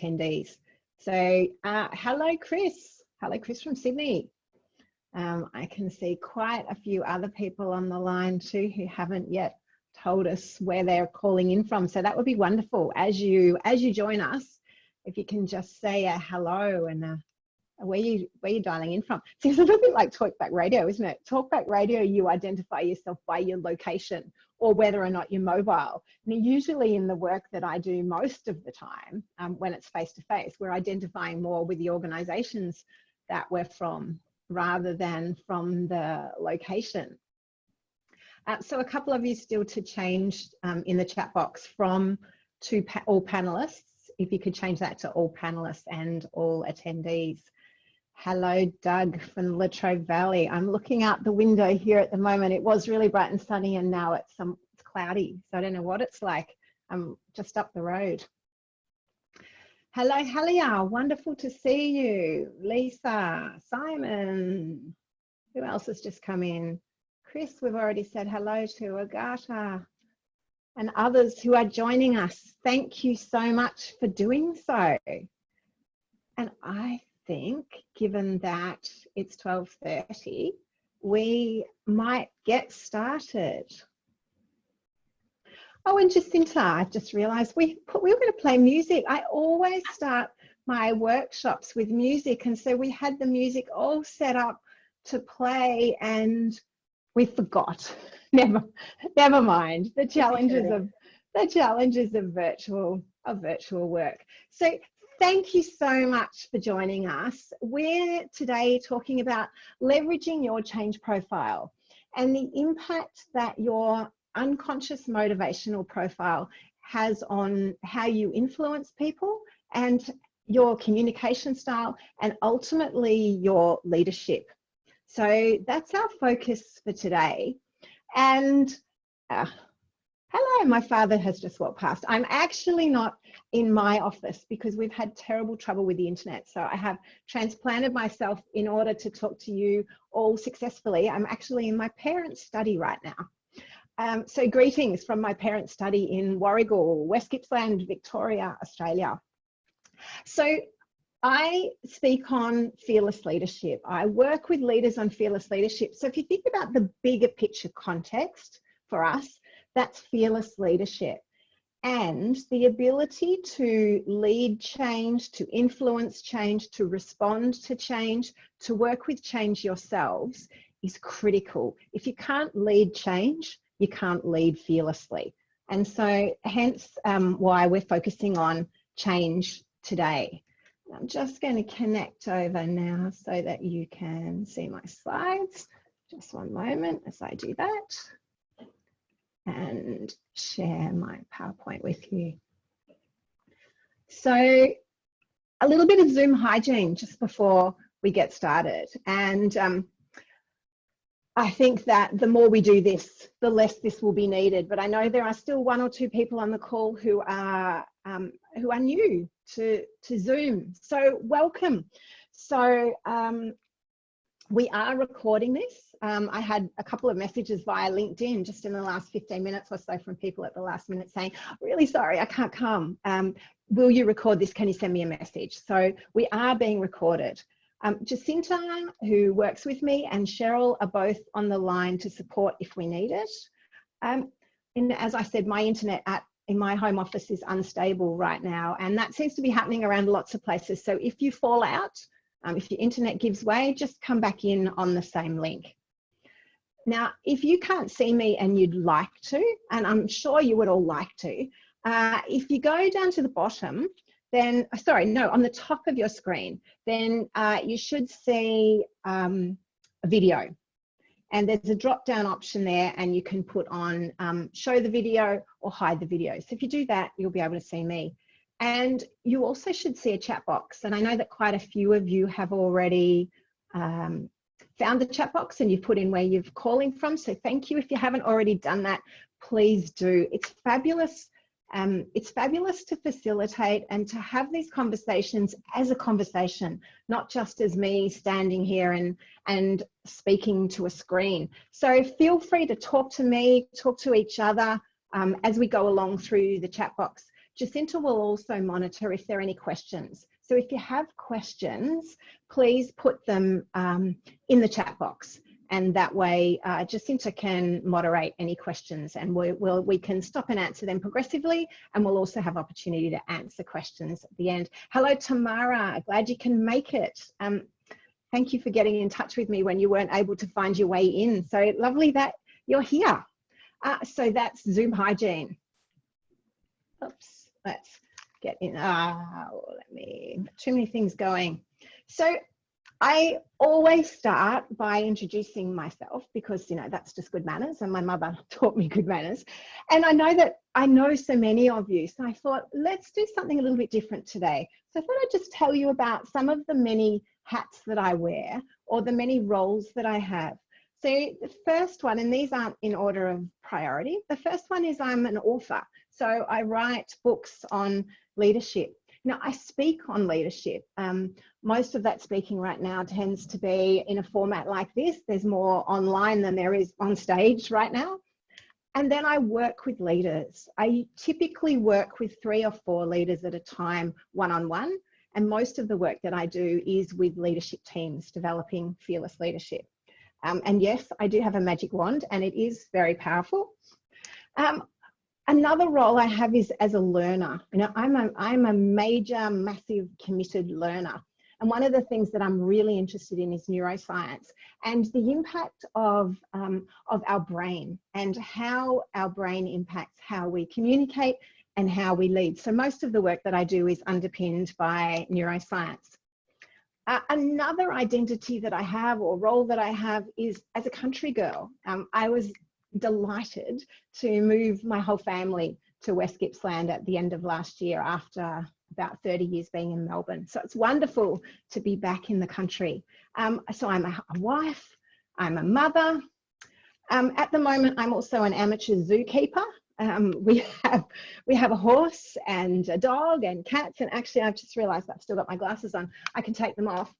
attendees. So hello, Chris. Hello, Chris from Sydney. I can see quite a few other people on the line too who haven't yet told us where they're calling in from. So that would be wonderful as you join us, if you can just say a hello and where you're dialing in from. Seems a little bit like talkback radio, isn't it? Talkback radio, you identify yourself by your location or whether or not you're mobile. And usually in the work that I do most of the time, when it's face-to-face, we're identifying more with the organisations that we're from rather than from the location. So a couple of you still to change in the chat box from to all panelists. If you could change that to all panelists and all attendees. Hello, Doug from Latrobe Valley. I'm looking out the window here at the moment. It was really bright and sunny and now it's cloudy. So I don't know what it's like. I'm just up the road. Hello, Halia. Wonderful to see you. Lisa, Simon. Who else has just come in? Chris, we've already said hello to. Agata. And others who are joining us. Thank you so much for doing so. And I think, given that it's 12:30, we might get started. Oh, and Jacinta, I just realised we were going to play music. I always start my workshops with music, and so we had the music all set up to play, and we forgot. Never mind. The challenges of virtual work. So thank you so much for joining us. We're today talking about leveraging your change profile and the impact that your unconscious motivational profile has on how you influence people and your communication style and ultimately your leadership. So that's our focus for today. And hello, my father has just walked past. I'm actually not in my office because we've had terrible trouble with the internet. So I have transplanted myself in order to talk to you all successfully. I'm actually in my parents' study right now. So greetings from my parents' study in Warragul, West Gippsland, Victoria, Australia. So I speak on fearless leadership. I work with leaders on fearless leadership. So if you think about the bigger picture context for us, that's fearless leadership. And the ability to lead change, to influence change, to respond to change, to work with change yourselves is critical. If you can't lead change, you can't lead fearlessly. And so hence why we're focusing on change today. I'm just going to connect over now so that you can see my slides. Just one moment as I do that and share my PowerPoint with you. So a little bit of Zoom hygiene just before we get started. And I think that the more we do this, the less this will be needed. But I know there are still one or two people on the call who are new to Zoom. So welcome. So we are recording this. I had a couple of messages via LinkedIn just in the last 15 minutes or so from people at the last minute saying, really sorry, I can't come. Will you record this? Can you send me a message? So we are being recorded. Jacinta, who works with me, and Cheryl are both on the line to support if we need it. And as I said, my internet in my home office is unstable right now, and that seems to be happening around lots of places. So if you fall out, if your internet gives way, just come back in on the same link. Now, if you can't see me and you'd like to, and I'm sure you would all like to, if you go down to the bottom, then, sorry, no, on the top of your screen, then you should see a video. And there's a drop-down option there, and you can put on show the video or hide the video. So if you do that, you'll be able to see me. And you also should see a chat box. And I know that quite a few of you have already found the chat box and you've put in where you're calling from. So thank you. If you haven't already done that, please do. It's fabulous. It's fabulous to facilitate and to have these conversations as a conversation, not just as me standing here and speaking to a screen. So feel free to talk to me, talk to each other as we go along through the chat box. Jacinta will also monitor if there are any questions. So if you have questions, please put them in the chat box. And that way, Jacinta can moderate any questions, and we can stop and answer them progressively, and we'll also have opportunity to answer questions at the end. Hello, Tamara, glad you can make it. Thank you for getting in touch with me when you weren't able to find your way in. So lovely that you're here. So that's Zoom hygiene. Oops, let's get in. Too many things going. So I always start by introducing myself because, you know, that's just good manners, and my mother taught me good manners. And I know that I know so many of you, so I thought, let's do something a little bit different today. So I thought I'd just tell you about some of the many hats that I wear or the many roles that I have. So the first one, and these aren't in order of priority, the first one is I'm an author. So I write books on leadership. Now, I speak on leadership. Most of that speaking right now tends to be in a format like this. There's more online than there is on stage right now. And then I work with leaders. I typically work with 3 or 4 leaders at a time, one-on-one. And most of the work that I do is with leadership teams, developing fearless leadership. And yes, I do have a magic wand, and it is very powerful. Another role I have is as a learner. You know, I'm a major, massive, committed learner. And one of the things that I'm really interested in is neuroscience and the impact of our brain and how our brain impacts how we communicate and how we lead. So most of the work that I do is underpinned by neuroscience. Another identity that I have, or role that I have, is as a country girl. I was delighted to move my whole family to West Gippsland at the end of last year after about 30 years being in Melbourne. So it's wonderful to be back in the country. So I'm a wife, I'm a mother. At the moment, I'm also an amateur zookeeper. We have a horse and a dog and cats, and actually I've just realized I've still got my glasses on. I can take them off.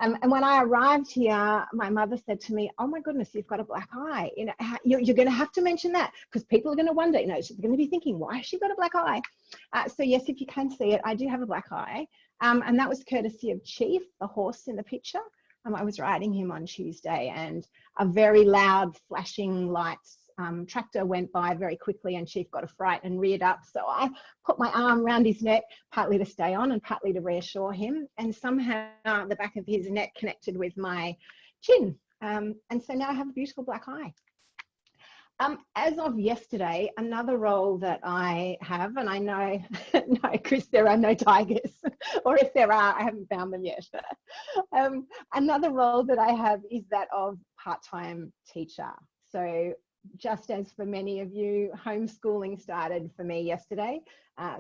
And when I arrived here, my mother said to me, "Oh my goodness, you've got a black eye. You know, you're going to have to mention that because people are going to wonder. You know, she's going to be thinking, why has she got a black eye?" So yes, if you can see it, I do have a black eye, and that was courtesy of Chief, the horse in the picture. I was riding him on Tuesday, and a very loud flashing lights tractor went by very quickly, and Chief got a fright and reared up. So I put my arm around his neck, partly to stay on and partly to reassure him. And somehow the back of his neck connected with my chin. And so now I have a beautiful black eye. As of yesterday, another role that I have, and I know, no, Chris, there are no tigers, or if there are, I haven't found them yet. Another role that I have is that of part-time teacher. So just as for many of you, homeschooling started for me yesterday.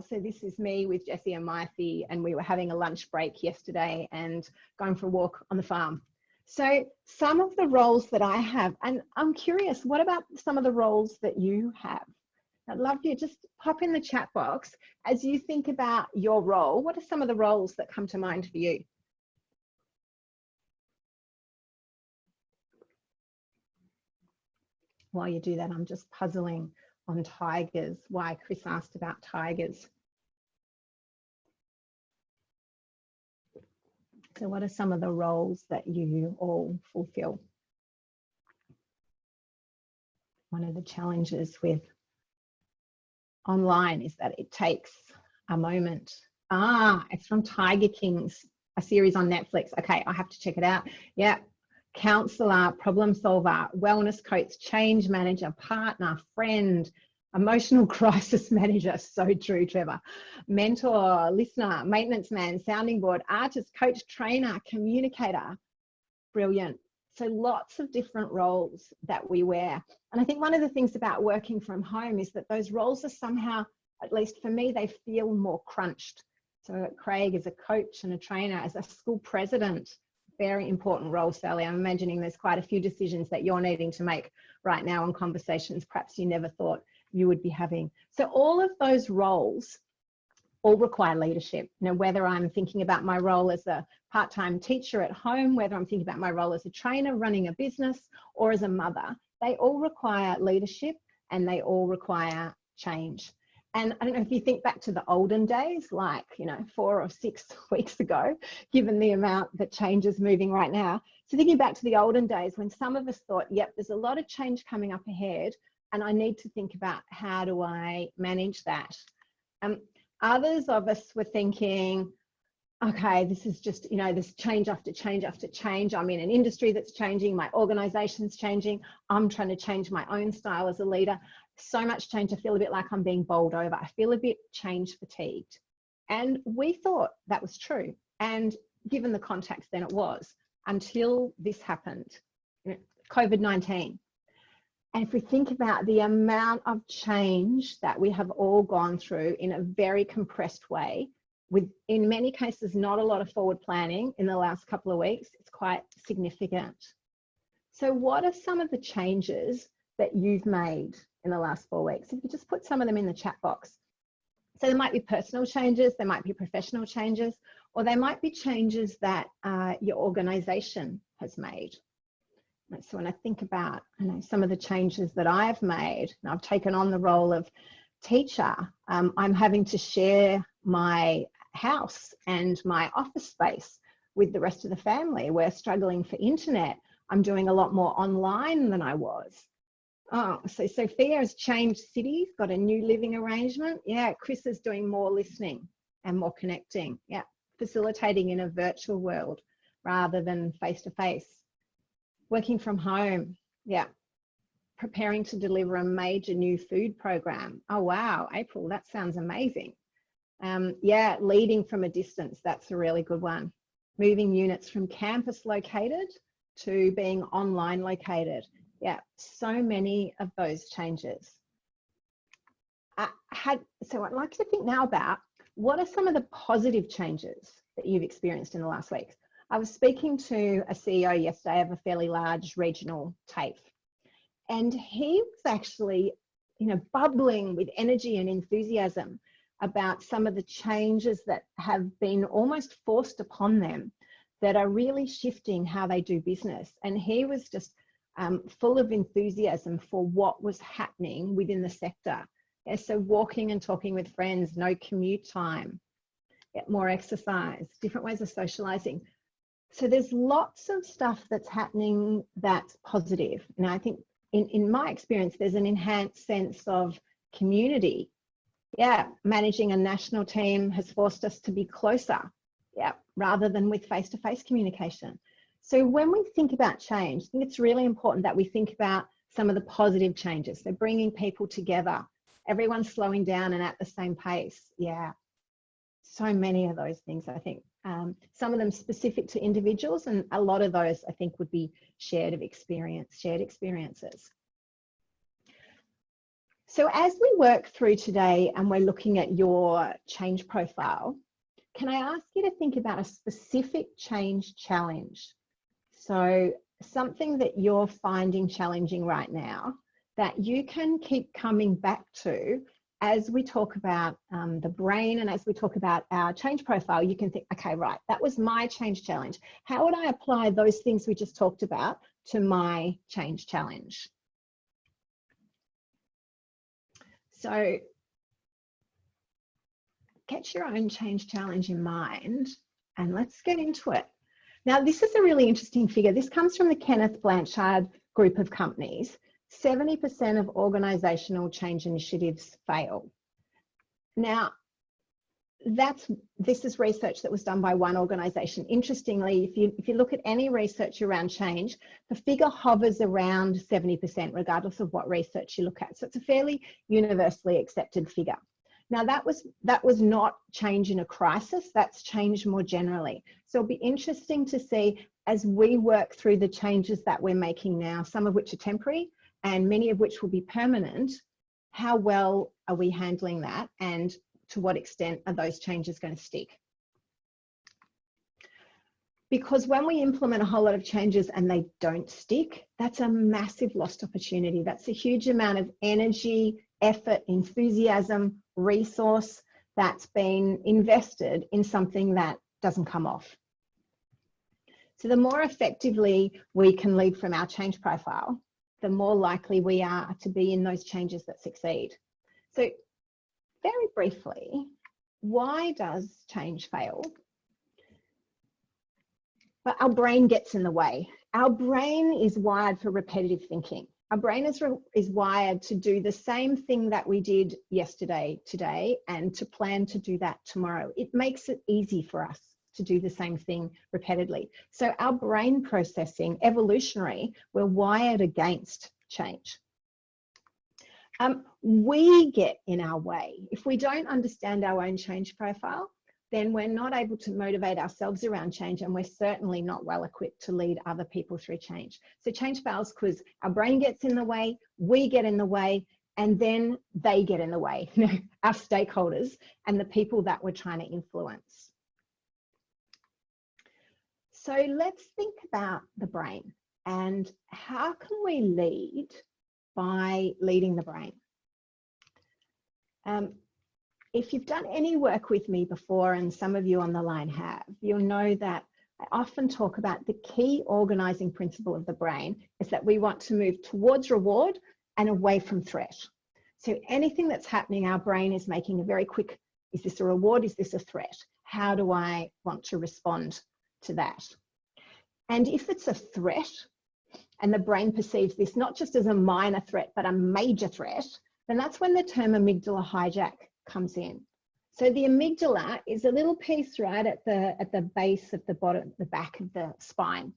So this is me with Jessie and Mythi, and we were having a lunch break yesterday and going for a walk on the farm. So some of the roles that I have, and I'm curious, what about some of the roles that you have? I'd love you to just pop in the chat box as you think about your role. What are some of the roles that come to mind for you? While you do that, I'm just puzzling on tigers, why Chris asked about tigers. So what are some of the roles that you all fulfill? One of the challenges with online is that it takes a moment. It's from Tiger Kings, a series on Netflix. Okay, I have to check it out. Yeah. Counselor, problem solver, wellness coach, change manager, partner, friend, emotional crisis manager. So true, Trevor. Mentor, listener, maintenance man, sounding board, artist, coach, trainer, communicator. Brilliant. So lots of different roles that we wear. And I think one of the things about working from home is that those roles are somehow, at least for me, they feel more crunched. So Craig is a coach and a trainer, as a school president. Very important role, Sally. I'm imagining there's quite a few decisions that you're needing to make right now and conversations perhaps you never thought you would be having. So all of those roles all require leadership. You know, whether I'm thinking about my role as a part-time teacher at home, whether I'm thinking about my role as a trainer running a business, or as a mother, they all require leadership and they all require change. And I don't know if you think back to the olden days, like, 4 or 6 weeks ago, given the amount that change is moving right now. So thinking back to the olden days when some of us thought, yep, there's a lot of change coming up ahead and I need to think about how do I manage that. Others of us were thinking, okay, this is just, there's change after change after change. I'm in an industry that's changing, my organization's changing. I'm trying to change my own style as a leader. So much change, I feel a bit like I'm being bowled over. I feel a bit change fatigued. And we thought that was true. And given the context, then it was, until this happened, COVID-19. And if we think about the amount of change that we have all gone through in a very compressed way, with, in many cases, not a lot of forward planning in the last couple of weeks, it's quite significant. So what are some of the changes that you've made in the last 4 weeks? If you just put some of them in the chat box. So there might be personal changes, there might be professional changes, or they might be changes that your organisation has made. So when I think about some of the changes that I've made, and I've taken on the role of teacher, I'm having to share my house and my office space with the rest of the family. We're struggling for internet. I'm doing a lot more online than I was. Oh, so Sophia has changed cities, got a new living arrangement. Yeah, Chris is doing more listening and more connecting. Yeah, facilitating in a virtual world rather than face-to-face. Working from home. Yeah, preparing to deliver a major new food program. Oh, wow, April, that sounds amazing. Yeah, leading from a distance, that's a really good one. Moving units from campus located to being online located. Yeah, so many of those changes. So I'd like to think now about what are some of the positive changes that you've experienced in the last week. I was speaking to a CEO yesterday of a fairly large regional TAFE, and he was actually, bubbling with energy and enthusiasm about some of the changes that have been almost forced upon them that are really shifting how they do business. And he was just full of enthusiasm for what was happening within the sector. Yeah, so walking and talking with friends, no commute time, more exercise, different ways of socializing. So there's lots of stuff that's happening that's positive. And I think in my experience, there's an enhanced sense of community. Yeah, managing a national team has forced us to be closer, yeah, rather than with face-to-face communication. So when we think about change, I think it's really important that we think about some of the positive changes. So bringing people together, everyone's slowing down and at the same pace. Yeah, so many of those things, I think. Some of them specific to individuals, and a lot of those I think would be shared experiences. So as we work through today and we're looking at your change profile, can I ask you to think about a specific change challenge? So something that you're finding challenging right now that you can keep coming back to as we talk about the brain and as we talk about our change profile. You can think, okay, right, that was my change challenge. How would I apply those things we just talked about to my change challenge? So get your own change challenge in mind and let's get into it. Now, this is a really interesting figure. This comes from the Kenneth Blanchard group of companies. 70% of organisational change initiatives fail. Now, this is research that was done by one organisation. Interestingly, if you look at any research around change, the figure hovers around 70%, regardless of what research you look at. So it's a fairly universally accepted figure. Now, that was not change in a crisis, that's change more generally. So it'll be interesting to see as we work through the changes that we're making now, some of which are temporary and many of which will be permanent, how well are we handling that and to what extent are those changes going to stick? Because when we implement a whole lot of changes and they don't stick, that's a massive lost opportunity. That's a huge amount of energy, effort, enthusiasm, resource that's been invested in something that doesn't come off. So the more effectively we can lead from our change profile, the more likely we are to be in those changes that succeed. So very briefly, why does change fail? But our brain gets in the way. Our brain is wired for repetitive thinking. Our brain is wired to do the same thing that we did yesterday, today, and to plan to do that tomorrow. It makes it easy for us to do the same thing repeatedly. So our brain processing, evolutionary, we're wired against change. We get in our way. If we don't understand our own change profile, then we're not able to motivate ourselves around change, and we're certainly not well equipped to lead other people through change. So change fails because our brain gets in the way, we get in the way, and then they get in the way, our stakeholders and the people that we're trying to influence. So let's think about the brain and how can we lead by leading the brain. If you've done any work with me before, and some of you on the line have, you'll know that I often talk about the key organizing principle of the brain is that we want to move towards reward and away from threat. So anything that's happening, our brain is making a very quick, is this a reward? Is this a threat? How do I want to respond to that? And if it's a threat, and the brain perceives this not just as a minor threat, but a major threat, then that's when the term amygdala hijack comes in. So the amygdala is a little piece right at the base of the bottom, the back of the spine.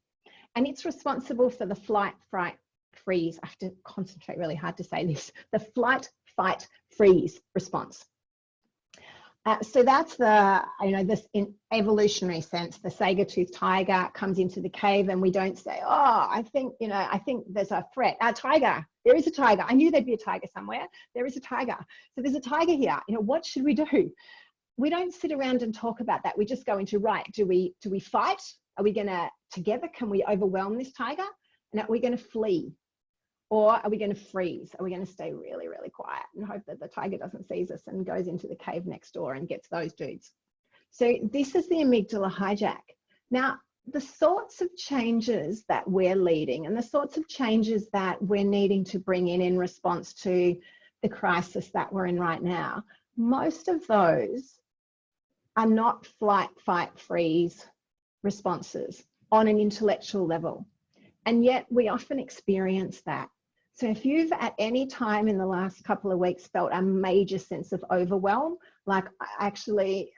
And it's responsible for the flight, fright, freeze. I have to concentrate really hard to say this. The flight, fight, freeze response. So that's the, this in evolutionary sense, the saber-toothed tiger comes into the cave and we don't say, oh, I think there's a threat. A tiger, there is a tiger. I knew there'd be a tiger somewhere. There is a tiger. So there's a tiger here. What should we do? We don't sit around and talk about that. We just go into, right, do we fight? Are we gonna, together, can we overwhelm this tiger? And are we gonna flee? Or are we going to freeze? Are we going to stay really, really quiet and hope that the tiger doesn't seize us and goes into the cave next door and gets those dudes? So this is the amygdala hijack. Now, the sorts of changes that we're leading and the sorts of changes that we're needing to bring in response to the crisis that we're in right now, most of those are not flight, fight, freeze responses on an intellectual level. And yet we often experience that. So if you've at any time in the last couple of weeks felt a major sense of overwhelm, like actually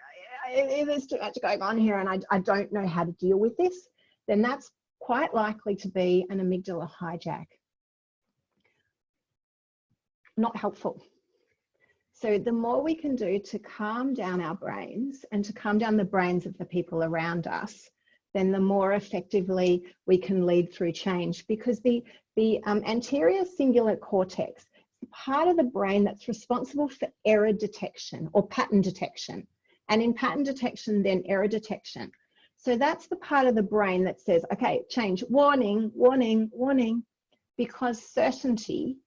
there's too much going on here and I don't know how to deal with this, then that's quite likely to be an amygdala hijack. Not helpful. So the more we can do to calm down our brains and to calm down the brains of the people around us, then the more effectively we can lead through change, because the anterior cingulate cortex is the part of the brain that's responsible for error detection or pattern detection. And in pattern detection, then error detection. So that's the part of the brain that says, okay, change, warning, warning, warning, because certainty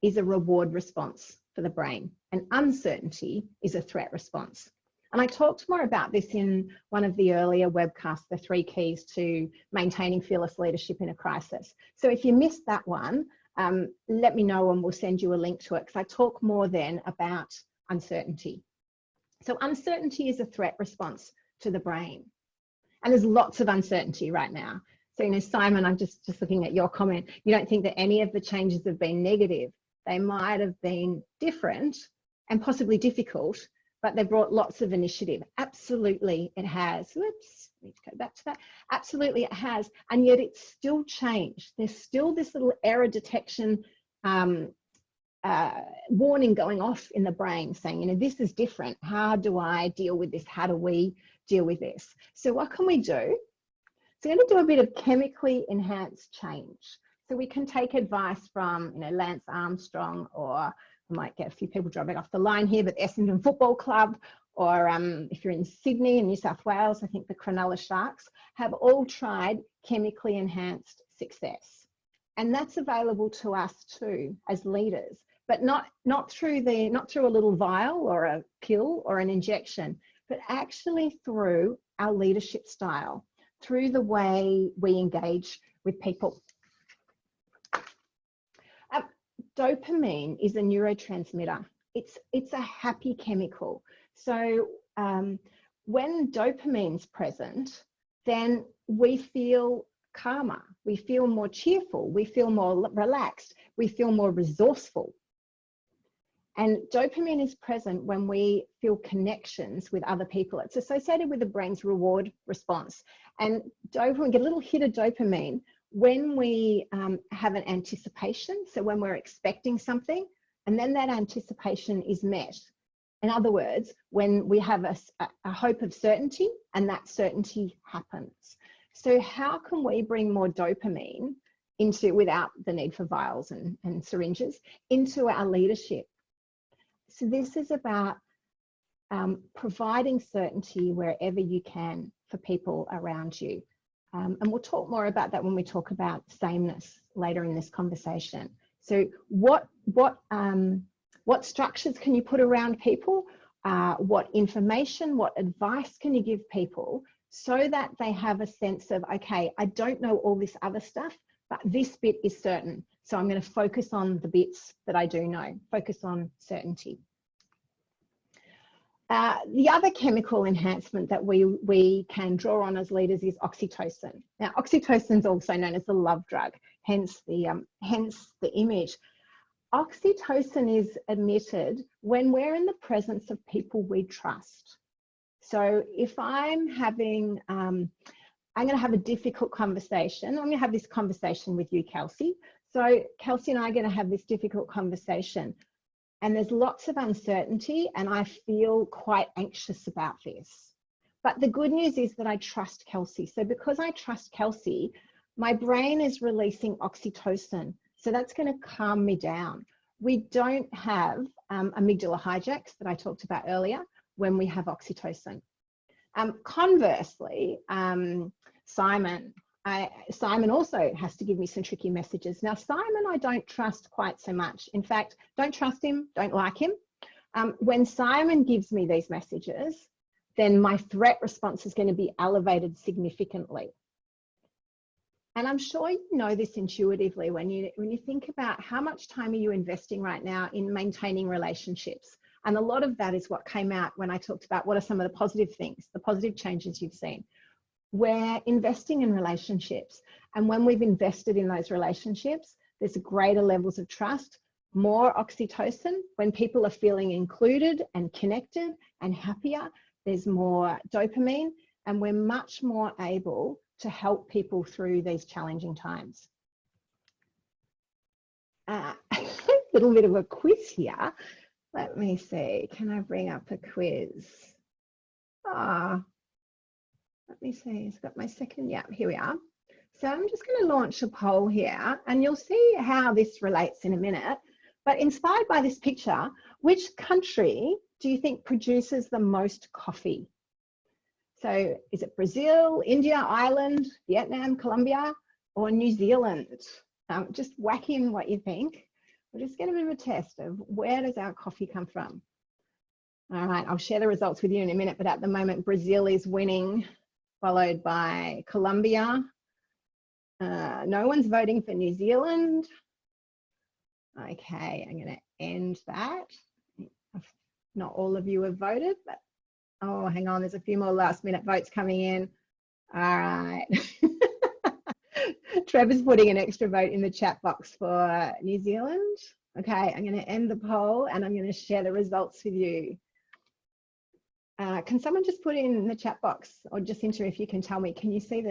is a reward response for the brain and uncertainty is a threat response. And I talked more about this in one of the earlier webcasts, the 3 keys to maintaining fearless leadership in a crisis. So if you missed that one, let me know and we'll send you a link to it, because I talk more then about uncertainty. So uncertainty is a threat response to the brain. And there's lots of uncertainty right now. So, Simon, I'm just looking at your comment. You don't think that any of the changes have been negative. They might have been different and possibly difficult, but they brought lots of initiative. Absolutely, it has. Whoops, need to go back to that. Absolutely, it has. And yet it's still changed. There's still this little error detection warning going off in the brain saying, this is different. How do I deal with this? How do we deal with this? So what can we do? So we're going to do a bit of chemically enhanced change. So we can take advice from, Lance Armstrong, or I might get a few people dropping off the line here, but Essendon Football Club, or if you're in Sydney and New South Wales, I think the Cronulla Sharks have all tried chemically enhanced success. And that's available to us too as leaders, but not through a little vial or a pill or an injection, but actually through our leadership style, through the way we engage with people. Dopamine is a neurotransmitter it's a happy chemical. So when dopamine's present, then we feel calmer, we feel more cheerful, we feel more relaxed, we feel more resourceful. And dopamine is present when we feel connections with other people. It's associated with the brain's reward response. And we get a little hit of dopamine when we have an anticipation. So when we're expecting something, and then that anticipation is met. In other words, when we have a hope of certainty and that certainty happens. So how can we bring more dopamine into, without the need for vials and syringes, into our leadership? So this is about providing certainty wherever you can for people around you. And we'll talk more about that when we talk about sameness later in this conversation. So what structures can you put around people? What information, what advice can you give people so that they have a sense of, okay, I don't know all this other stuff, but this bit is certain. So I'm going to focus on the bits that I do know, focus on certainty. The other chemical enhancement that we can draw on as leaders is oxytocin. Now, oxytocin is also known as the love drug, hence the image. Oxytocin is emitted when we're in the presence of people we trust. So if I'm having, I'm going to have a difficult conversation. I'm going to have this conversation with you, Kelsey. So Kelsey and I are going to have this difficult conversation. And there's lots of uncertainty and I feel quite anxious about this. But the good news is that I trust Kelsey. So because I trust Kelsey, my brain is releasing oxytocin. So that's going to calm me down. We don't have amygdala hijacks that I talked about earlier when we have oxytocin. Conversely, Simon also has to give me some tricky messages. Now, Simon, I don't trust quite so much. In fact, don't trust him, don't like him. When Simon gives me these messages, then my threat response is going to be elevated significantly. And I'm sure you know this intuitively when you think about how much time are you investing right now in maintaining relationships. And a lot of that is what came out when I talked about what are some of the positive things, the positive changes you've seen. We're investing in relationships. And when we've invested in those relationships, there's greater levels of trust, more oxytocin. When people are feeling included and connected and happier, there's more dopamine, and we're much more able to help people through these challenging times. A little bit of a quiz here. Let me see, can I bring up a quiz? Let me see, it's got my second, yeah, here we are. So I'm just going to launch a poll here and you'll see how this relates in a minute. But inspired by this picture, which country do you think produces the most coffee? So is it Brazil, India, Ireland, Vietnam, Colombia, or New Zealand? Just whack in what you think. We'll just get a bit of a test of where does our coffee come from. All right, I'll share the results with you in a minute, but at the moment, Brazil is winning, followed by Colombia. No one's voting for New Zealand. Okay, I'm going to end that. Not all of you have voted, but oh, hang on, there's a few more last minute votes coming in. All right. Trevor's putting an extra vote in the chat box for New Zealand. Okay, I'm going to end the poll and I'm going to share the results with you. Can someone just put in the chat box, or just enter if you can tell me, can you see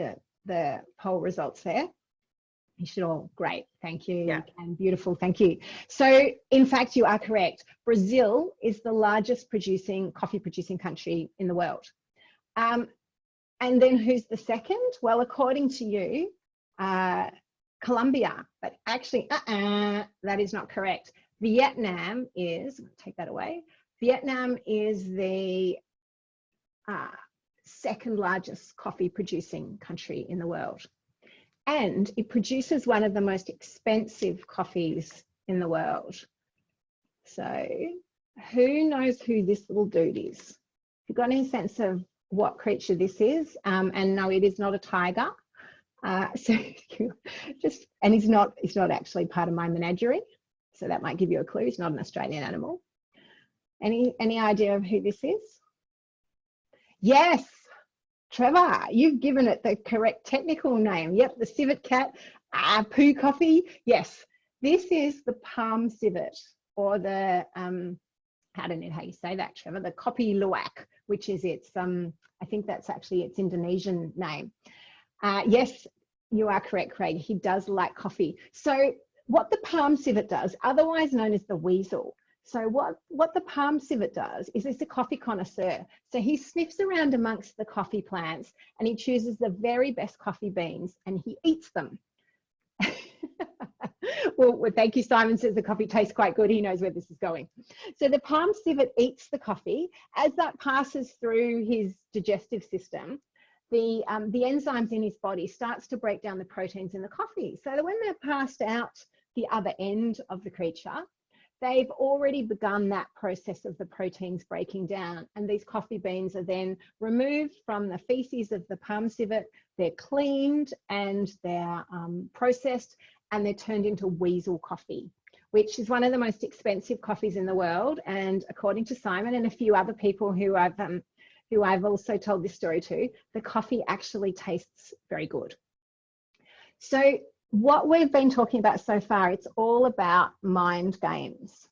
the poll results there? You should all, great, thank you. Yeah. And beautiful, thank you. So in fact, you are correct. Brazil is the largest coffee producing country in the world. And then who's the second? Well, according to you, Colombia, but actually, that is not correct. Vietnam is, take that away. Vietnam is the second largest coffee producing country in the world. And it produces one of the most expensive coffees in the world. So who knows who this little dude is? Have you got any sense of what creature this is? And no, it is not a tiger. So just, and he's not actually part of my menagerie. So that might give you a clue. He's not an Australian animal. Any idea of who this is? Yes, Trevor, you've given it the correct technical name. Yep, the civet cat poo coffee. Yes, this is the palm civet, or the I don't know how you say that, Trevor, the kopi luwak, which is its I think that's actually its Indonesian name. Yes, you are correct, Craig. He does like coffee. So what the palm civet does, otherwise known as the weasel, so what the palm civet does is he's a coffee connoisseur. So he sniffs around amongst the coffee plants and he chooses the very best coffee beans and he eats them. Well, thank you. Simon says the coffee tastes quite good. He knows where this is going. So the palm civet eats the coffee. As that passes through his digestive system, the enzymes in his body starts to break down the proteins in the coffee. So that when they're passed out the other end of the creature, they've already begun that process of the proteins breaking down. And these coffee beans are then removed from the feces of the palm civet. They're cleaned and they're processed, and they're turned into weasel coffee, which is one of the most expensive coffees in the world. And according to Simon and a few other people who I've also told this story to, the coffee actually tastes very good. So what we've been talking about so far, it's all about mind games.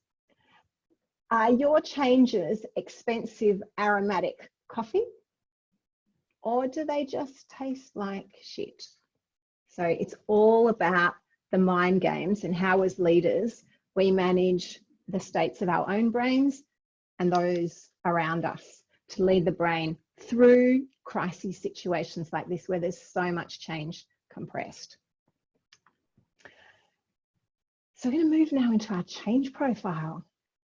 Are your changes expensive aromatic coffee, or do they just taste like shit? So it's all about the mind games and how as leaders we manage the states of our own brains and those around us to lead the brain through crisis situations like this where there's so much change compressed. So we're going to move now into our change profile.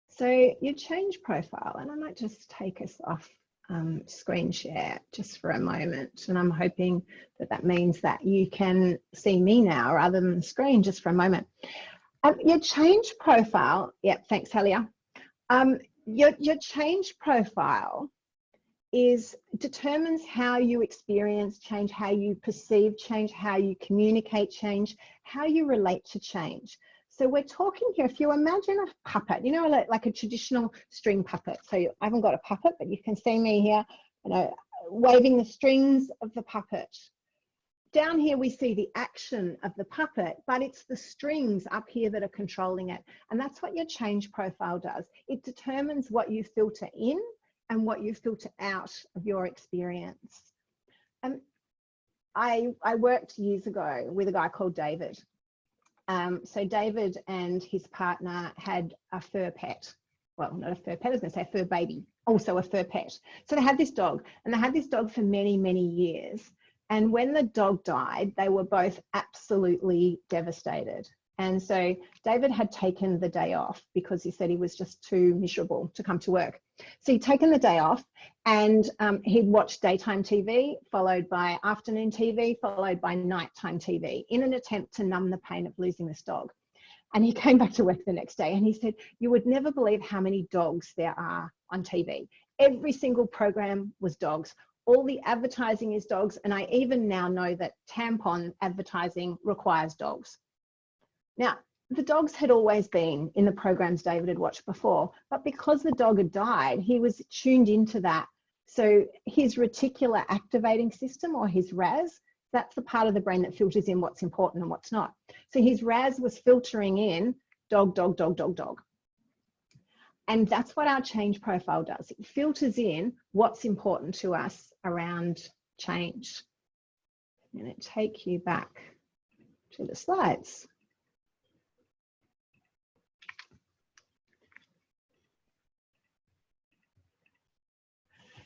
So your change profile, and I might just take us off screen share just for a moment, and I'm hoping that that means that you can see me now rather than the screen just for a moment. Your change profile, yep, thanks Helia. Your change profile determines how you experience change, how you perceive change, how you communicate change, how you relate to change. So we're talking here, if you imagine a puppet, you know, like a traditional string puppet. So I haven't got a puppet, but you can see me here, you know, waving the strings of the puppet. Down here, we see the action of the puppet, but it's the strings up here that are controlling it. And that's what your change profile does. It determines what you filter in and what you filter out of your experience. I worked years ago with a guy called David. So David and his partner had a fur pet. Well, not a fur pet, I was going to say a fur baby, also a fur pet. So they had this dog, and they had this dog for many, many years. And when the dog died, they were both absolutely devastated. And so David had taken the day off because he said he was just too miserable to come to work. So he'd taken the day off, and he'd watched daytime TV, followed by afternoon TV, followed by nighttime TV, in an attempt to numb the pain of losing this dog. And he came back to work the next day and he said, you would never believe how many dogs there are on TV. Every single program was dogs. All the advertising is dogs. And I even now know that tampon advertising requires dogs. Now, the dogs had always been in the programs David had watched before, but because the dog had died, he was tuned into that. So his reticular activating system, or his RAS, that's the part of the brain that filters in what's important and what's not. So his RAS was filtering in dog, dog, dog, dog, dog. And that's what our change profile does. It filters in what's important to us around change. I'm going to take you back to the slides.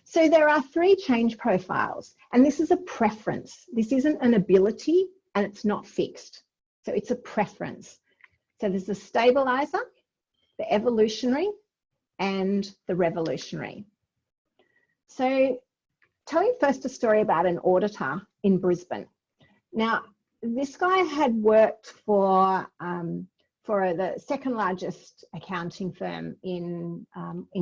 So there are 3 change profiles, and this is a preference. This isn't an ability, and it's not fixed. So it's a preference. So there's the stabilizer, the evolutionary, and the revolutionary. So tell you first a story about an auditor in Brisbane. Now, this guy had worked for the second largest accounting firm in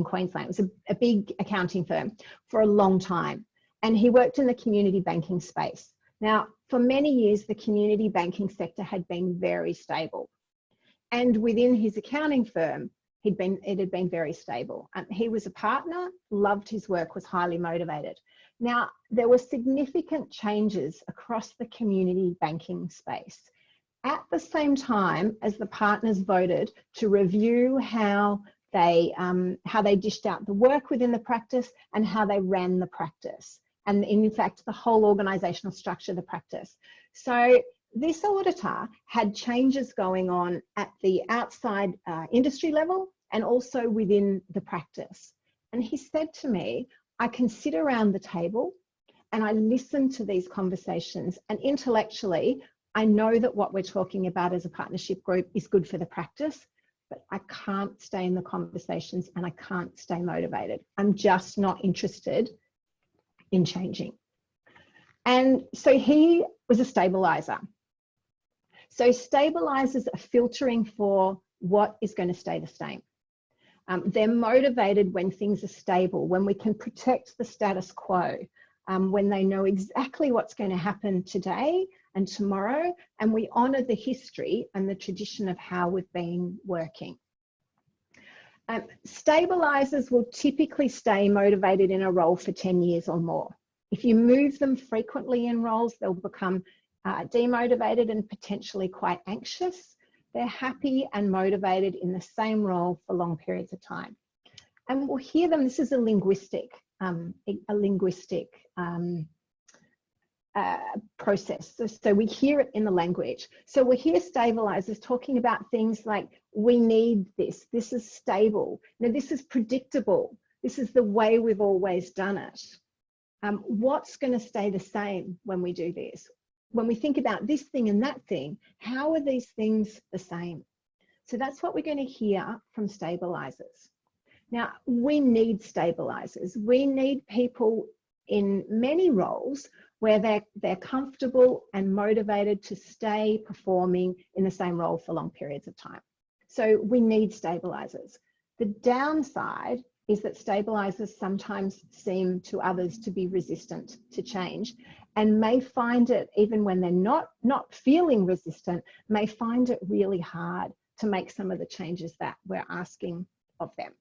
Queensland. It was a big accounting firm for a long time. And he worked in the community banking space. Now, for many years, the community banking sector had been very stable. And within his accounting firm, it had been very stable. He was a partner, loved his work, was highly motivated. Now, there were significant changes across the community banking space at the same time as the partners voted to review how they dished out the work within the practice and how they ran the practice, and in fact the whole organisational structure of the practice. So this auditor had changes going on at the outside industry level and also within the practice. And he said to me, I can sit around the table and I listen to these conversations, and intellectually I know that what we're talking about as a partnership group is good for the practice, but I can't stay in the conversations and I can't stay motivated. I'm just not interested in changing. And so he was a stabilizer. So stabilizers are filtering for what is going to stay the same. They're motivated when things are stable, when we can protect the status quo, when they know exactly what's going to happen today and tomorrow, and we honour the history and the tradition of how we've been working. Stabilizers will typically stay motivated in a role for 10 years or more. If you move them frequently in roles, they'll become demotivated and potentially quite anxious. They're happy and motivated in the same role for long periods of time. And we'll hear them, this is a linguistic process. So we hear it in the language. So we hear stabilizers talking about things like, we need this, this is stable, now this is predictable, this is the way we've always done it. What's going to stay the same when we do this? When we think about this thing and that thing, how are these things the same? So that's what we're going to hear from stabilizers. Now, we need stabilizers. We need people in many roles where they're comfortable and motivated to stay performing in the same role for long periods of time. So we need stabilizers. The downside is that stabilizers sometimes seem to others to be resistant to change, and may find it, even when they're not feeling resistant, may find it really hard to make some of the changes that we're asking of them.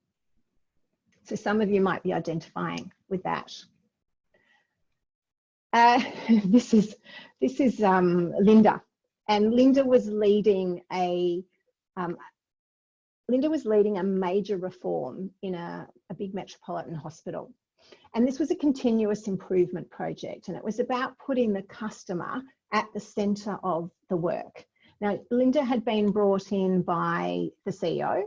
So some of you might be identifying with that. This is Linda, and Linda was leading a major reform in a big metropolitan hospital. And this was a continuous improvement project, and it was about putting the customer at the centre of the work. Now, Linda had been brought in by the CEO,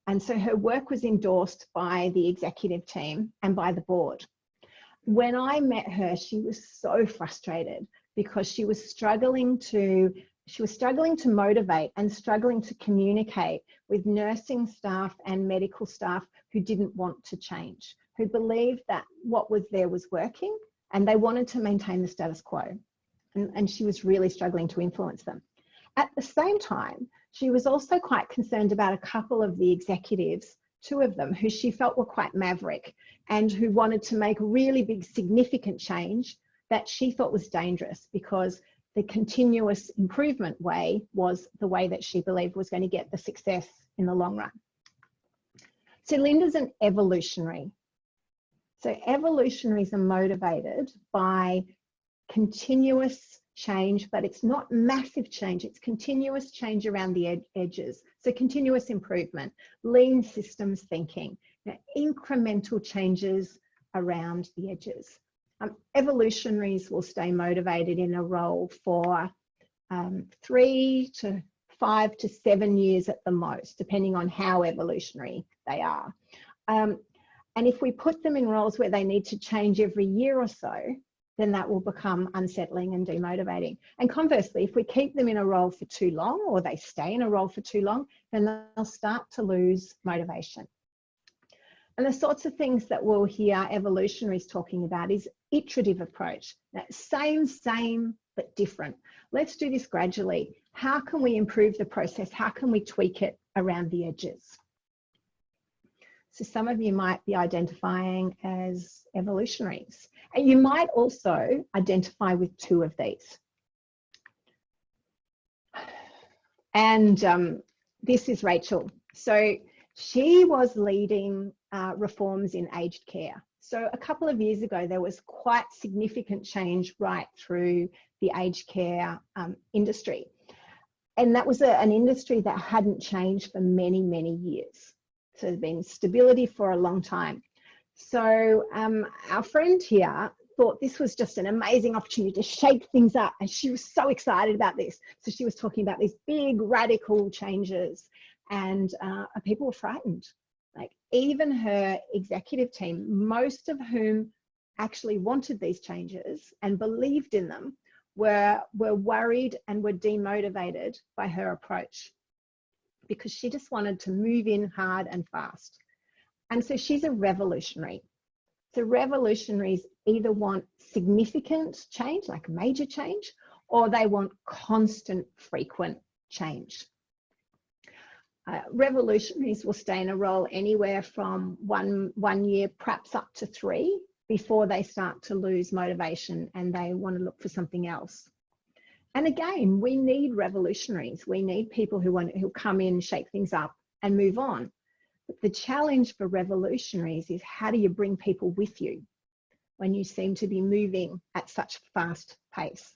and so her work was endorsed by the executive team and by the board. When I met her, she was so frustrated because she was struggling to motivate and struggling to communicate with nursing staff and medical staff who didn't want to change, who believed that what was there was working and they wanted to maintain the status quo. And she was really struggling to influence them. At the same time, she was also quite concerned about a couple of the executives, two of them, who she felt were quite maverick and who wanted to make really big, significant change that she thought was dangerous, because the continuous improvement way was the way that she believed was going to get the success in the long run. So Linda's an evolutionary. So evolutionaries are motivated by continuous change, but it's not massive change, it's continuous change around the edges. So continuous improvement, lean systems thinking, incremental changes around the edges. Evolutionaries will stay motivated in a role for 3 to 5 to 7 years at the most, depending on how evolutionary they are. And if we put them in roles where they need to change every year or so, then that will become unsettling and demotivating. And conversely, if we keep them in a role for too long, or they stay in a role for too long, then they'll start to lose motivation. And the sorts of things that we'll hear evolutionaries talking about is iterative approach. Now, same, but different. Let's do this gradually. How can we improve the process? How can we tweak it around the edges? So some of you might be identifying as evolutionaries. And you might also identify with two of these. And this is Rachel. So She was leading reforms in aged care. So a couple of years ago, there was quite significant change right through the aged care industry. And that was an industry that hadn't changed for many, many years. So there's been stability for a long time. So our friend here thought this was just an amazing opportunity to shake things up. And she was so excited about this. So she was talking about these big radical changes, and people were frightened. Like even her executive team, most of whom actually wanted these changes and believed in them, were worried and were demotivated by her approach, because she just wanted to move in hard and fast. And so she's a revolutionary. So revolutionaries either want significant change, like major change, or they want constant, frequent change. Revolutionaries will stay in a role anywhere from one year, perhaps up to 3, before they start to lose motivation and they want to look for something else. And again, we need revolutionaries. We need people who come in, shake things up and move on. But the challenge for revolutionaries is, how do you bring people with you when you seem to be moving at such fast pace?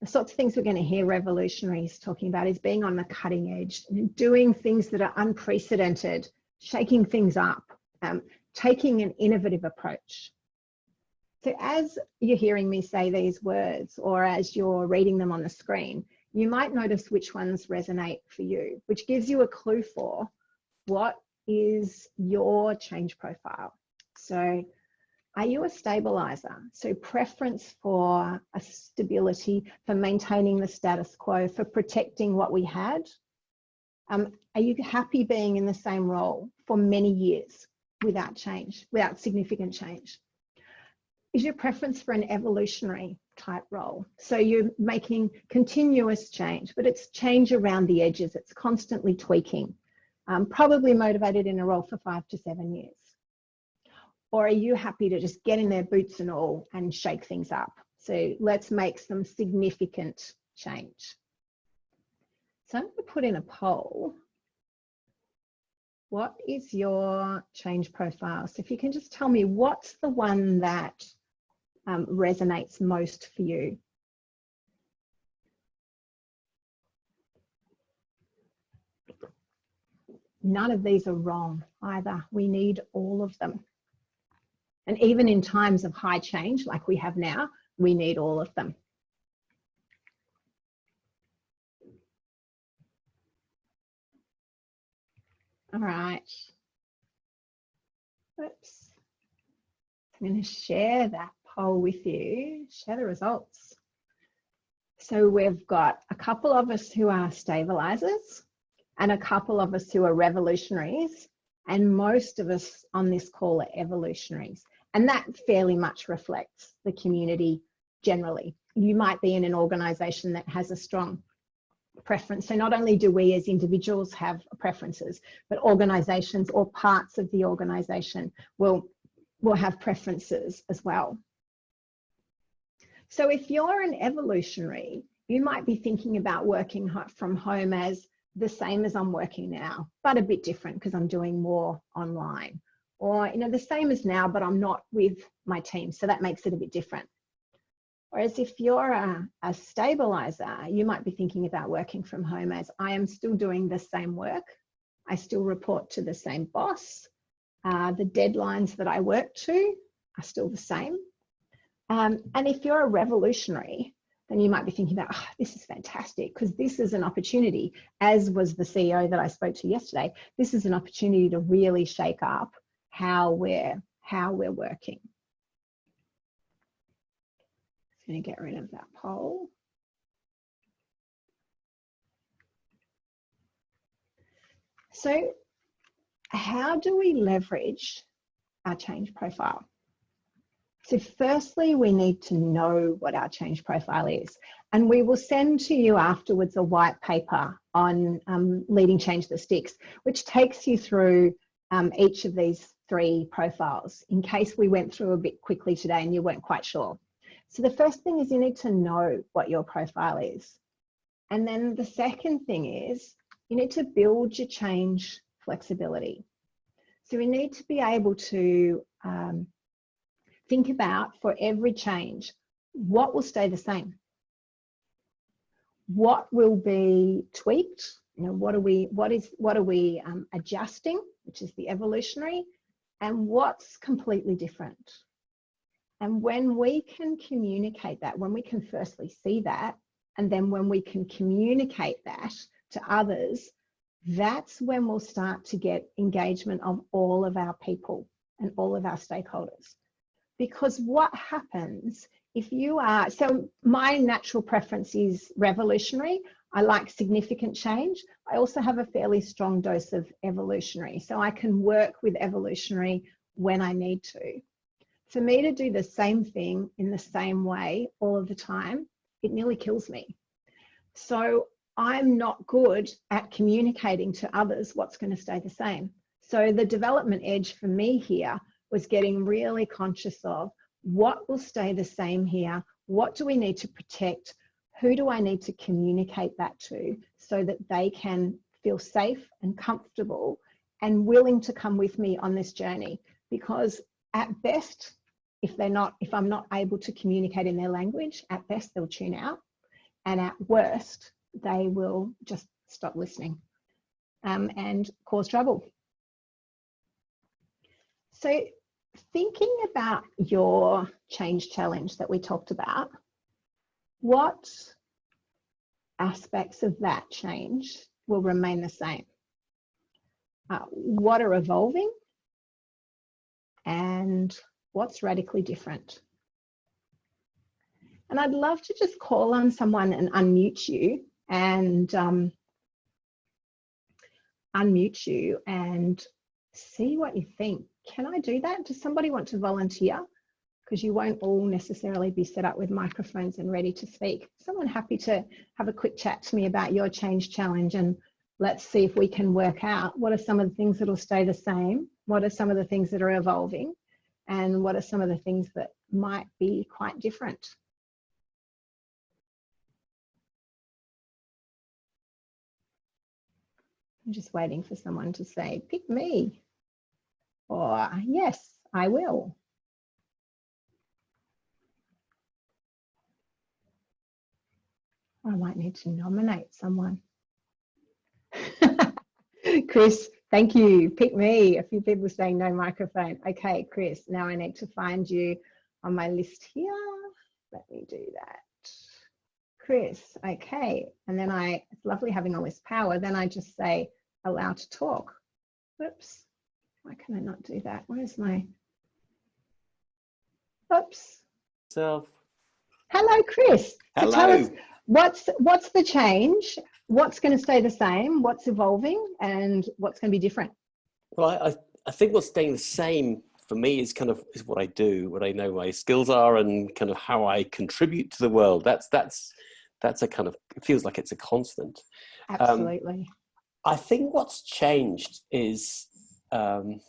The sorts of things we're going to hear revolutionaries talking about is being on the cutting edge, doing things that are unprecedented, shaking things up, taking an innovative approach. So as you're hearing me say these words, or as you're reading them on the screen, you might notice which ones resonate for you, which gives you a clue for what is your change profile. So are you a stabilizer? So preference for a stability, for maintaining the status quo, for protecting what we had? Are you happy being in the same role for many years without change, without significant change? Is your preference for an evolutionary type role? So you're making continuous change, but it's change around the edges. It's constantly tweaking, probably motivated in a role for 5 to 7 years. Or are you happy to just get in there, boots and all, and shake things up? So let's make some significant change. So I'm going to put in a poll. What is your change profile? So if you can just tell me, what's the one that resonates most for you? None of these are wrong either. We need all of them. And even in times of high change like we have now, we need all of them. All right. Oops. I'm going to share that poll with you, share the results. So we've got a couple of us who are stabilizers and a couple of us who are revolutionaries, and most of us on this call are evolutionaries. And that fairly much reflects the community generally. You might be in an organisation that has a strong preference. So not only do we as individuals have preferences, but organisations or parts of the organisation will have preferences as well. So if you're an evolutionary, you might be thinking about working from home as the same as I'm working now, but a bit different because I'm doing more online. Or, you know, the same as now, but I'm not with my team, so that makes it a bit different. Whereas if you're a stabilizer, you might be thinking about working from home as, I am still doing the same work. I still report to the same boss. The deadlines that I work to are still the same. And if you're a revolutionary, then you might be thinking about, oh, this is fantastic, because this is an opportunity, as was the CEO that I spoke to yesterday, this is an opportunity to really shake up how we're working. I'm going to get rid of that poll. So how do we leverage our change profile? So firstly, we need to know what our change profile is. And we will send to you afterwards a white paper on leading change that sticks, which takes you through each of these 3 profiles, in case we went through a bit quickly today and you weren't quite sure. So the first thing is you need to know what your profile is. And then the second thing is you need to build your change flexibility. So we need to be able to think about, for every change, what will stay the same? What will be tweaked? You know, what are we adjusting, which is the evolutionary, and what's completely different? And when we can communicate that, when we can firstly see that, and then when we can communicate that to others, that's when we'll start to get engagement of all of our people and all of our stakeholders. Because what happens if you are, so my natural preference is revolutionary. I like significant change. I also have a fairly strong dose of evolutionary. So I can work with evolutionary when I need to. For me to do the same thing in the same way all of the time, it nearly kills me. So I'm not good at communicating to others what's going to stay the same. So the development edge for me here was getting really conscious of what will stay the same here, what do we need to protect, who do I need to communicate that to so that they can feel safe and comfortable and willing to come with me on this journey. Because at best, if I'm not able to communicate in their language, at best they'll tune out, and at worst they will just stop listening and cause trouble. So thinking about your change challenge that we talked about, what aspects of that change will remain the same? What are evolving and what's radically different? And I'd love to just call on someone and unmute you and see what you think. Can I do that? Does somebody want to volunteer? Because you won't all necessarily be set up with microphones and ready to speak. Someone happy to have a quick chat to me about your change challenge, and let's see if we can work out what are some of the things that will stay the same, what are some of the things that are evolving, and what are some of the things that might be quite different. I'm just waiting for someone to say, pick me, or yes, I will. I might need to nominate someone. Chris, thank you. Pick me. A few people saying no microphone. Okay, Chris, now I need to find you on my list here. Let me do that. Chris, okay. And then it's lovely having all this power. Then I just say allow to talk. Whoops. Why can I not do that? Where's my, oops. Self. Hello, Chris. Hello. So tell us, what's the change? What's going to stay the same? What's evolving? And what's going to be different? Well, I think what's staying the same for me is what I do, what I know my skills are, and kind of how I contribute to the world. That's a kind of, it feels like it's a constant. Absolutely. I think what's changed is the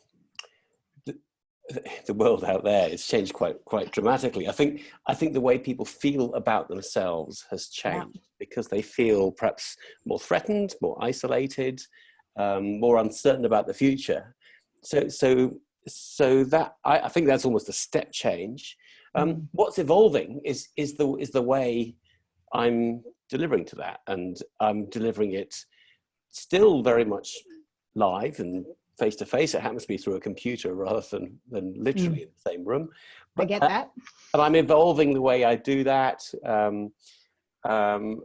world out there. It's changed quite dramatically. I think the way people feel about themselves has changed, because they feel perhaps more threatened, more isolated, more uncertain about the future. So that I think that's almost a step change. What's evolving is the way I'm delivering to that, and I'm delivering it still very much live and face to face. It happens to be through a computer rather than literally in the same room. But, I get that. And I'm evolving the way I do that, and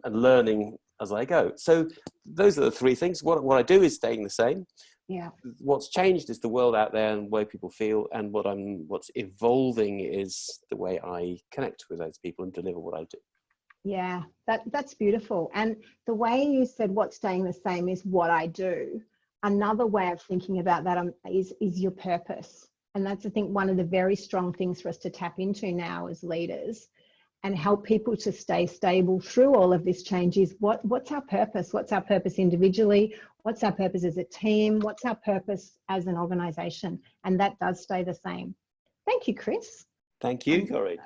learning as I go. So those are the three things. What I do is staying the same. Yeah. What's changed is the world out there and the way people feel, and what's evolving is the way I connect with those people and deliver what I do. Yeah, that's beautiful. And the way you said what's staying the same is what I do. Another way of thinking about that is your purpose. And that's, I think, one of the very strong things for us to tap into now as leaders and help people to stay stable through all of this change is what's our purpose? What's our purpose individually? What's our purpose as a team? What's our purpose as an organisation? And that does stay the same. Thank you, Chris. Thank you, Corrinne.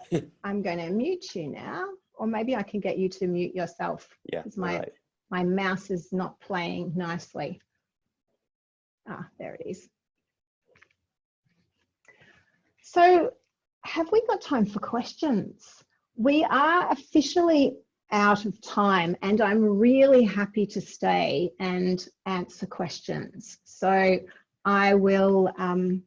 I'm going to mute you now, or maybe I can get you to mute yourself. Yeah, because my My mouse is not playing nicely. Ah, there it is. So have we got time for questions? We are officially out of time, and I'm really happy to stay and answer questions. So I will, I'm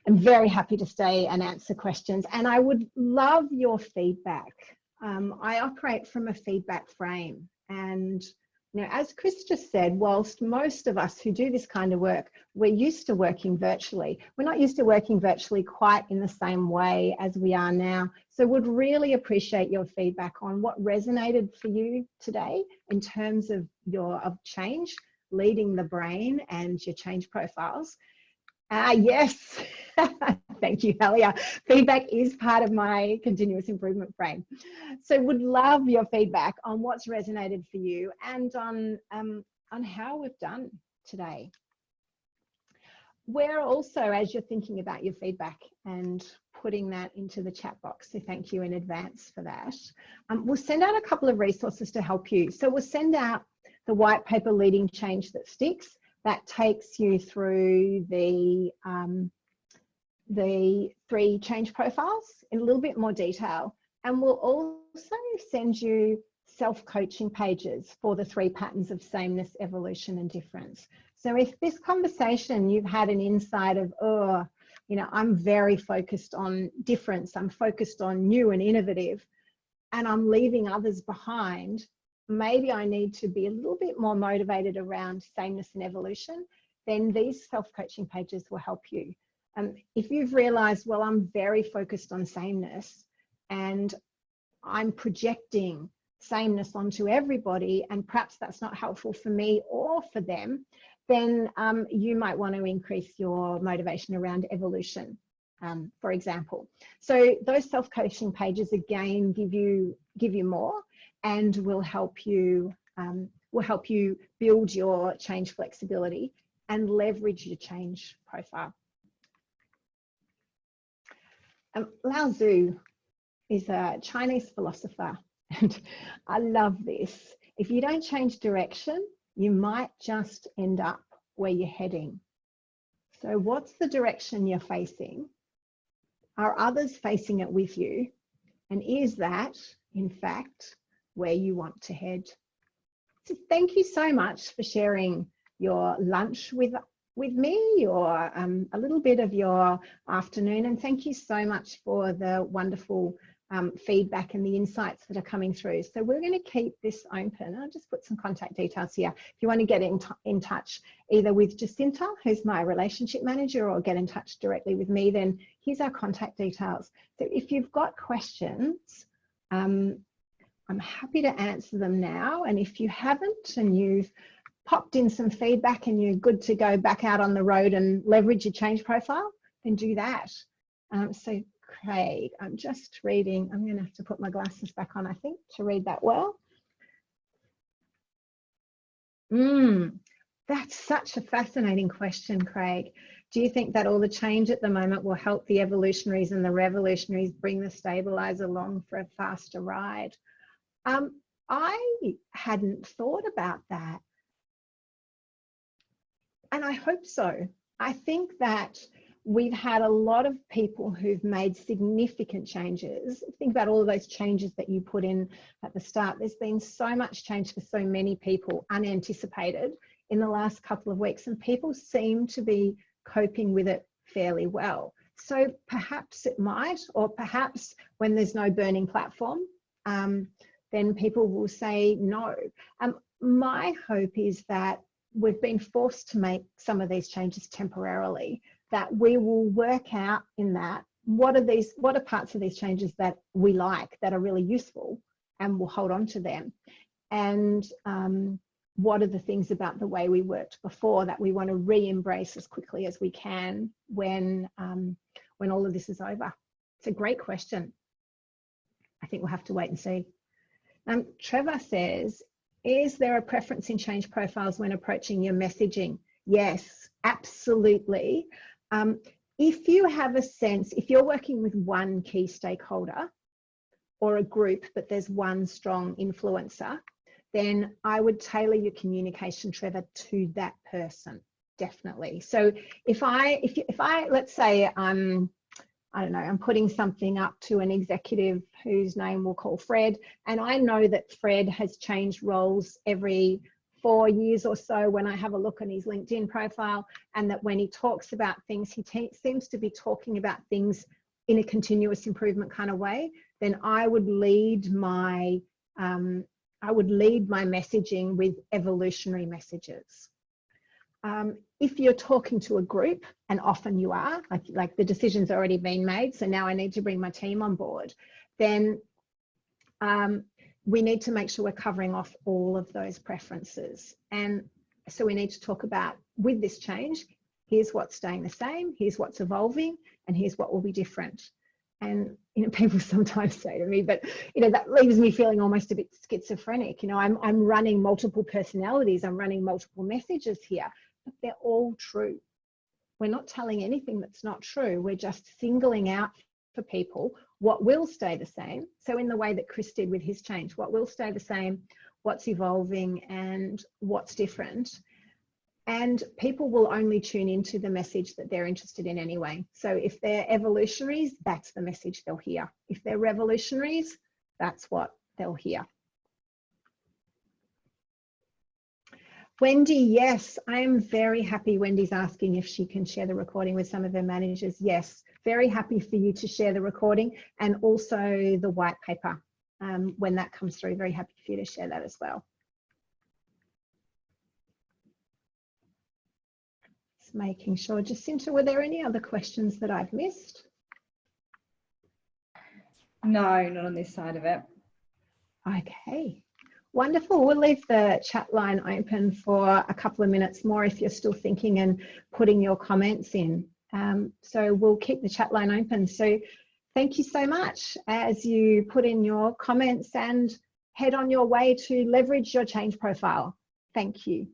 very happy to stay and answer questions, and I would love your feedback. I operate from a feedback frame, and you know, as Chris just said, whilst most of us who do this kind of work, we're used to working virtually, we're not used to working virtually quite in the same way as we are now. So would really appreciate your feedback on what resonated for you today in terms of change, leading the brain and your change profiles. Yes, thank you, Helia. Feedback is part of my continuous improvement frame. So would love your feedback on what's resonated for you and on how we've done today. We're also, as you're thinking about your feedback and putting that into the chat box, so thank you in advance for that. We'll send out a couple of resources to help you. So we'll send out the white paper Leading Change That Sticks. That takes you through the 3 change profiles in a little bit more detail. And we'll also send you self-coaching pages for the 3 patterns of sameness, evolution, and difference. So if this conversation, you've had an insight of, oh, you know, I'm very focused on difference, I'm focused on new and innovative, and I'm leaving others behind, maybe I need to be a little bit more motivated around sameness and evolution, then these self-coaching pages will help you. If you've realized, well, I'm very focused on sameness and I'm projecting sameness onto everybody, and perhaps that's not helpful for me or for them, then you might want to increase your motivation around evolution, for example. So those self-coaching pages again give you more and will help you build your change flexibility and leverage your change profile. Lao Tzu is a Chinese philosopher, and I love this. If you don't change direction, you might just end up where you're heading. So what's the direction you're facing? Are others facing it with you? And is that, in fact, where you want to head? So thank you so much for sharing your lunch with me, or a little bit of your afternoon, and thank you so much for the wonderful feedback and the insights that are coming through. So we're going to keep this open. I'll just put some contact details here. If you want to get in touch either with Jacinta, who's my relationship manager, or get in touch directly with me, then here's our contact details. So if you've got questions, I'm happy to answer them now. And if you haven't and you've popped in some feedback and you're good to go back out on the road and leverage your change profile, then do that. So Craig, I'm just reading, I'm going to have to put my glasses back on, I think, to read that well. That's such a fascinating question, Craig. Do you think that all the change at the moment will help the evolutionaries and the revolutionaries bring the stabilizer along for a faster ride? I hadn't thought about that. And I hope so. I think that we've had a lot of people who've made significant changes. Think about all of those changes that you put in at the start. There's been so much change for so many people, unanticipated, in the last couple of weeks, and people seem to be coping with it fairly well. So perhaps it might, or perhaps when there's no burning platform, then people will say no. My hope is that we've been forced to make some of these changes temporarily, that we will work out in that what are parts of these changes that we like, that are really useful, and we'll hold on to them, and what are the things about the way we worked before that we want to re-embrace as quickly as we can when all of this is over. It's a great question. I think we'll have to wait and see. Trevor says, is there a preference in change profiles when approaching your messaging? Yes, absolutely. If you have a sense, if you're working with one key stakeholder or a group, but there's one strong influencer, then I would tailor your communication, Trevor, to that person, definitely. So if I let's say I don't know, I'm putting something up to an executive whose name we'll call Fred, and I know that Fred has changed roles every 4 years or so when I have a look on his LinkedIn profile, and that when he talks about things, he seems to be talking about things in a continuous improvement kind of way, then I would lead my messaging with evolutionary messages. If you're talking to a group, and often you are, like the decision's already been made, so now I need to bring my team on board, then we need to make sure we're covering off all of those preferences. And so we need to talk about, with this change, here's what's staying the same, here's what's evolving, and here's what will be different. And people sometimes say to me, but that leaves me feeling almost a bit schizophrenic. I'm running multiple personalities, I'm running multiple messages here, but they're all true. We're not telling anything that's not true. We're just singling out for people what will stay the same. So in the way that Chris did with his change, what will stay the same, what's evolving, and what's different. And people will only tune into the message that they're interested in anyway. So if they're evolutionaries, that's the message they'll hear. If they're revolutionaries, that's what they'll hear. Wendy, yes, I am very happy. Wendy's asking if she can share the recording with some of her managers. Yes, very happy for you to share the recording, and also the white paper when that comes through. Very happy for you to share that as well. Just making sure. Jacinta, were there any other questions that I've missed? No, not on this side of it. Okay. Wonderful. We'll leave the chat line open for a couple of minutes more if you're still thinking and putting your comments in. So we'll keep the chat line open. So thank you so much as you put in your comments and head on your way to leverage your change profile. Thank you.